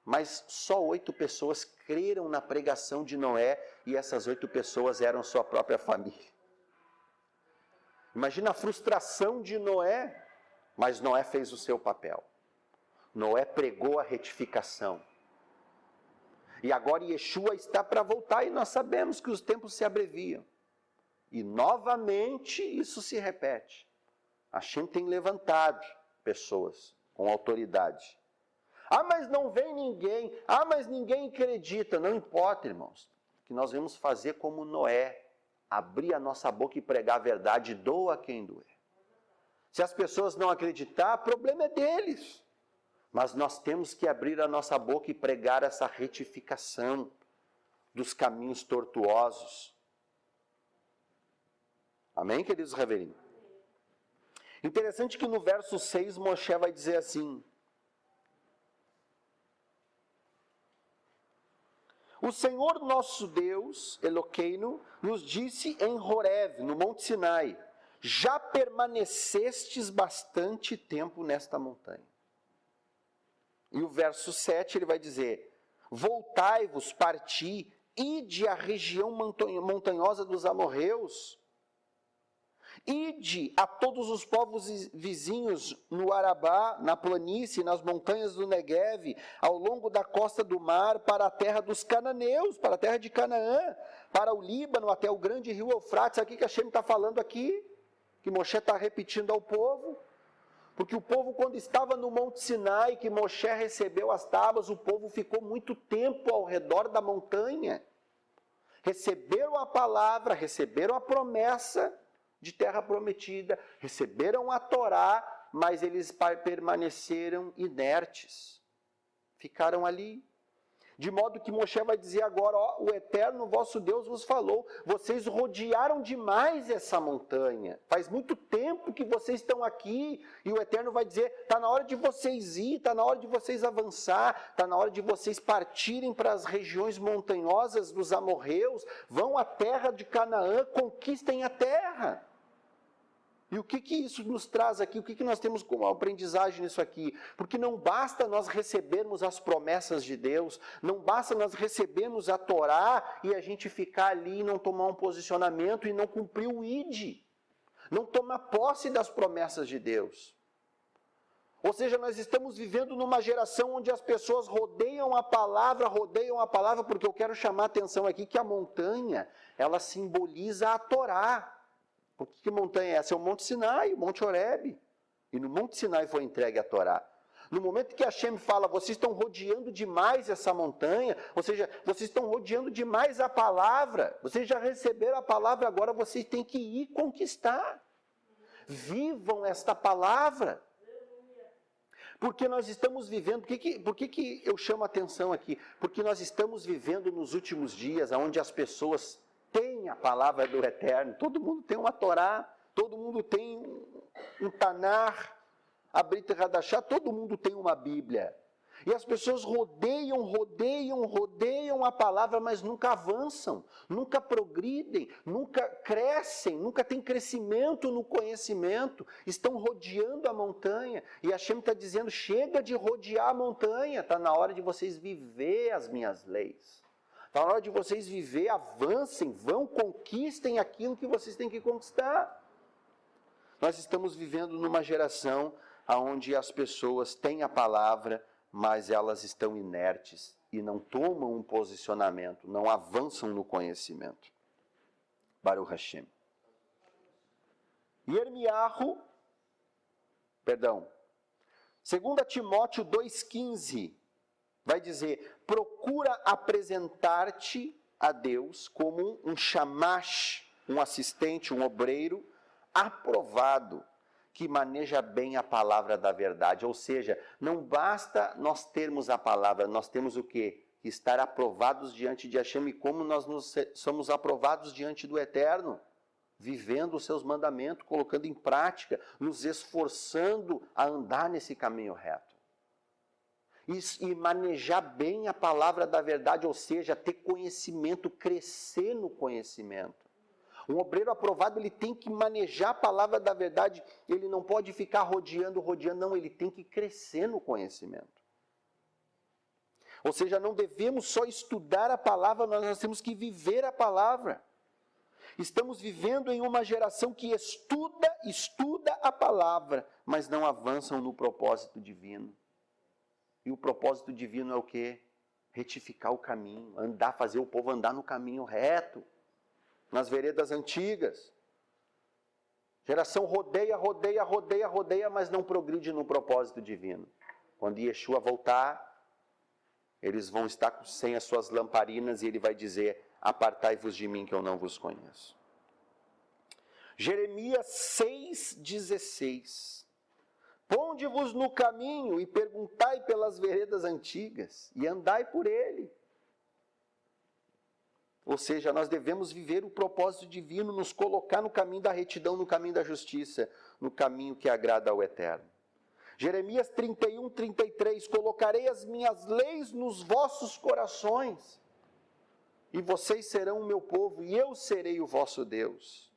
Mas só 8 pessoas creram na pregação de Noé, e essas 8 pessoas eram sua própria família. Imagina a frustração de Noé, mas Noé fez o seu papel. Noé pregou a retificação. E agora Yeshua está para voltar, e nós sabemos que os tempos se abreviam. E novamente isso se repete. A Shem tem levantado pessoas com autoridade. Ah, mas não vem ninguém. Ah, mas ninguém acredita. Não importa, irmãos. Que nós vamos fazer como Noé. Abrir a nossa boca e pregar a verdade, doa quem doer. Se as pessoas não acreditar, o problema é deles. Mas nós temos que abrir a nossa boca e pregar essa retificação dos caminhos tortuosos. Amém, queridos reverendos? Interessante que no verso 6, Moshe vai dizer assim: o Senhor nosso Deus, Eloqueino, nos disse em Horeb, no Monte Sinai, já permanecestes bastante tempo nesta montanha. E o verso 7 ele vai dizer, voltai-vos, parti, ide à região montanhosa dos amorreus, ide a todos os povos vizinhos no Arabá, na planície, nas montanhas do Negueve, ao longo da costa do mar, para a terra dos cananeus, para a terra de Canaã, para o Líbano, até o grande rio Eufrates. Aqui que a Shem está falando aqui, que Moshe está repetindo ao povo, porque o povo, quando estava no Monte Sinai, que Moshe recebeu as tábuas, o povo ficou muito tempo ao redor da montanha. Receberam a palavra, receberam a promessa de terra prometida, receberam a Torá, mas eles permaneceram inertes, ficaram ali. De modo que Moshe vai dizer agora, ó, o Eterno vosso Deus vos falou, vocês rodearam demais essa montanha, faz muito tempo que vocês estão aqui, e o Eterno vai dizer, está na hora de vocês ir, está na hora de vocês avançar, está na hora de vocês partirem para as regiões montanhosas dos amorreus, vão à terra de Canaã, conquistem a terra. E o que isso nos traz aqui? O que nós temos como aprendizagem nisso aqui? Porque não basta nós recebermos as promessas de Deus, não basta nós recebermos a Torá e a gente ficar ali e não tomar um posicionamento e não cumprir o ID, não tomar posse das promessas de Deus. Ou seja, nós estamos vivendo numa geração onde as pessoas rodeiam a palavra, porque eu quero chamar a atenção aqui que a montanha, ela simboliza a Torá. O que montanha é essa? É o Monte Sinai, o Monte Horebe. E no Monte Sinai foi entregue a Torá. No momento que Hashem fala, vocês estão rodeando demais essa montanha, ou seja, vocês estão rodeando demais a palavra, vocês já receberam a palavra, agora vocês têm que ir conquistar. Vivam esta palavra. Porque nós estamos vivendo, por que eu chamo a atenção aqui? Porque nós estamos vivendo nos últimos dias, onde as pessoas têm a palavra do Eterno, todo mundo tem uma Torá, todo mundo tem um Tanar, a Brit Hadashah, todo mundo tem uma Bíblia. E as pessoas rodeiam a palavra, mas nunca avançam, nunca progridem, nunca crescem, nunca tem crescimento no conhecimento. Estão rodeando a montanha. E Hashem está dizendo, chega de rodear a montanha, está na hora de vocês viver as minhas leis. Está na hora de vocês viver, avancem, vão, conquistem aquilo que vocês têm que conquistar. Nós estamos vivendo numa geração onde as pessoas têm a palavra, mas elas estão inertes e não tomam um posicionamento, não avançam no conhecimento. Baruch Hashem. Yirmiyahu, 2 Timóteo 2,15, vai dizer, procura apresentar-te a Deus como um shamash, um assistente, um obreiro, aprovado, que maneja bem a palavra da verdade. Ou seja, não basta nós termos a palavra, nós temos o quê? Estar aprovados diante de Hashem. E como nós somos aprovados diante do Eterno? Vivendo os seus mandamentos, colocando em prática, nos esforçando a andar nesse caminho reto. E manejar bem a palavra da verdade, ou seja, ter conhecimento, crescer no conhecimento. Um obreiro aprovado, ele tem que manejar a palavra da verdade, ele não pode ficar rodeando, não, ele tem que crescer no conhecimento. Ou seja, não devemos só estudar a palavra, nós temos que viver a palavra. Estamos vivendo em uma geração que estuda a palavra, mas não avançam no propósito divino. E o propósito divino é o quê? Retificar o caminho, fazer o povo andar no caminho reto. Nas veredas antigas. Geração rodeia, mas não progride no propósito divino. Quando Yeshua voltar, eles vão estar sem as suas lamparinas e ele vai dizer, apartai-vos de mim que eu não vos conheço. Jeremias 6,16. Ponde-vos no caminho e perguntai pelas veredas antigas e andai por ele. Ou seja, nós devemos viver o propósito divino, nos colocar no caminho da retidão, no caminho da justiça, no caminho que agrada ao Eterno. Jeremias 31:33, colocarei as minhas leis nos vossos corações, e vocês serão o meu povo, e eu serei o vosso Deus.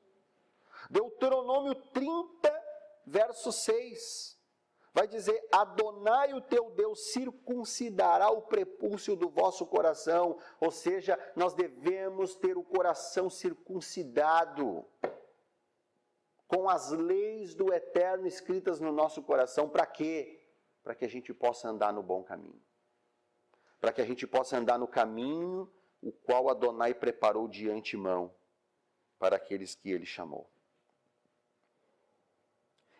Deuteronômio 30, verso 6. Vai dizer, Adonai, o teu Deus, circuncidará o prepúcio do vosso coração. Ou seja, nós devemos ter o coração circuncidado, com as leis do Eterno escritas no nosso coração. Para quê? Para que a gente possa andar no bom caminho. Para que a gente possa andar no caminho o qual Adonai preparou de antemão para aqueles que ele chamou.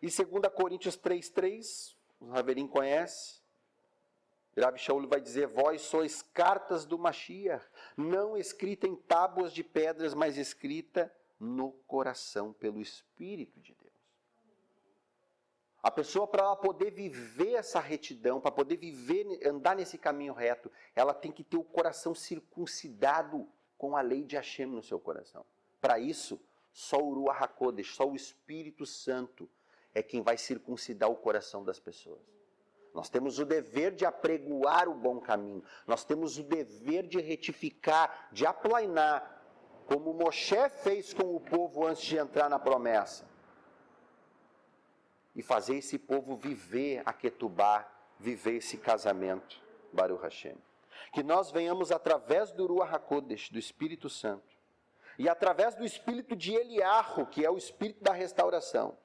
E 2 Coríntios 3,3, o Raverim conhece, Rabi Shaul vai dizer, vós sois cartas do Mashiach, não escrita em tábuas de pedras, mas escrita no coração pelo Espírito de Deus. A pessoa, para ela poder viver essa retidão, para poder andar nesse caminho reto, ela tem que ter o coração circuncidado com a lei de Hashem no seu coração. Para isso, só o Ruach HaKodesh, só o Espírito Santo, é quem vai circuncidar o coração das pessoas. Nós temos o dever de apregoar o bom caminho. Nós temos o dever de retificar, de aplainar, como Moshe fez com o povo antes de entrar na promessa. E fazer esse povo viver a Ketubá, viver esse casamento, Baruch Hashem. Que nós venhamos através do Ruach HaKodesh, do Espírito Santo, e através do Espírito de Eliarro, que é o Espírito da restauração,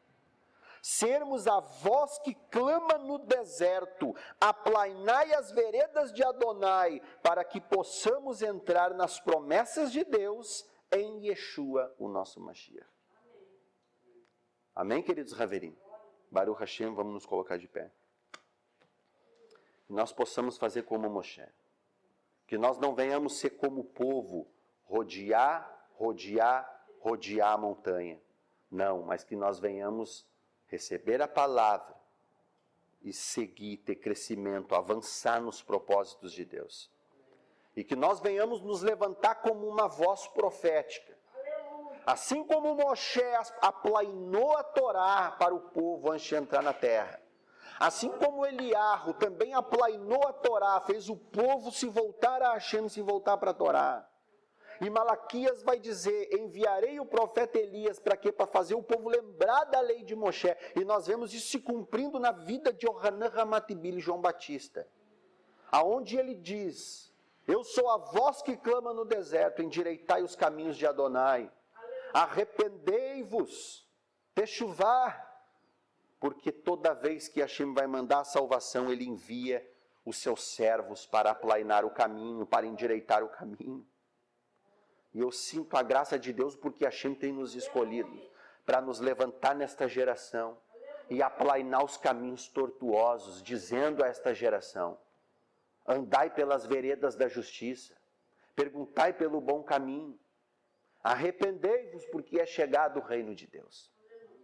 sermos a voz que clama no deserto, aplainai as veredas de Adonai, para que possamos entrar nas promessas de Deus em Yeshua, o nosso Mashiach. Amém, queridos Haverim? Baruch Hashem, vamos nos colocar de pé. que nós possamos fazer como Moshe. Que nós não venhamos ser como o povo, rodear a montanha. Não, mas que nós venhamos receber a palavra e seguir, ter crescimento, avançar nos propósitos de Deus. E que nós venhamos nos levantar como uma voz profética. Assim como Moshe aplainou a Torá para o povo antes de entrar na terra. Assim como Eliarro também aplainou a Torá, fez o povo se voltar a Hashem, se voltar para a Torá. E Malaquias vai dizer, enviarei o profeta Elias para quê? Para fazer o povo lembrar da lei de Moshe. E nós vemos isso se cumprindo na vida de Yohanan Ramatibili, João Batista. Aonde ele diz, eu sou a voz que clama no deserto, endireitai os caminhos de Adonai. Arrependei-vos, techuvá, porque toda vez que Hashem vai mandar a salvação, ele envia os seus servos para aplainar o caminho, para endireitar o caminho. E eu sinto a graça de Deus porque Hashem tem nos escolhido para nos levantar nesta geração e aplainar os caminhos tortuosos, dizendo a esta geração, andai pelas veredas da justiça, perguntai pelo bom caminho, arrependei-vos porque é chegado o reino de Deus.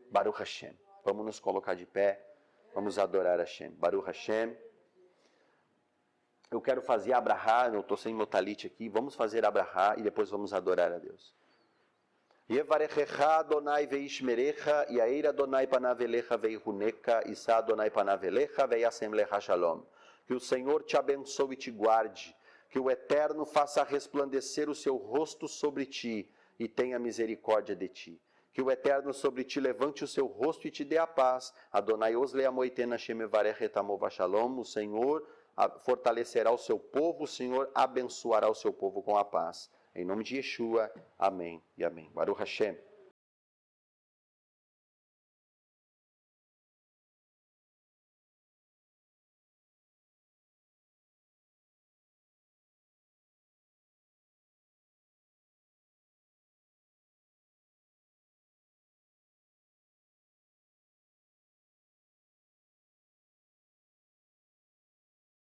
Baruch Hashem. Vamos nos colocar de pé, vamos adorar Hashem. Baruch Hashem. Eu quero fazer Abrahá, eu estou sem meu talite aqui, vamos fazer Abrahá e depois vamos adorar a Deus. Yevarechecha Adonai veishmerecha, yair Adonai panavelecha veihuneka, Isa Adonai panavelecha veiasem lecha shalom. Que o Senhor te abençoe e te guarde, que o Eterno faça resplandecer o seu rosto sobre ti e tenha misericórdia de ti. Que o Eterno sobre ti levante o seu rosto e te dê a paz. Adonai osle amoiten Hashem evarech et amo vashalom. O Senhor fortalecerá o seu povo, o Senhor abençoará o seu povo com a paz. Em nome de Yeshua, amém e amém. Baruch Hashem.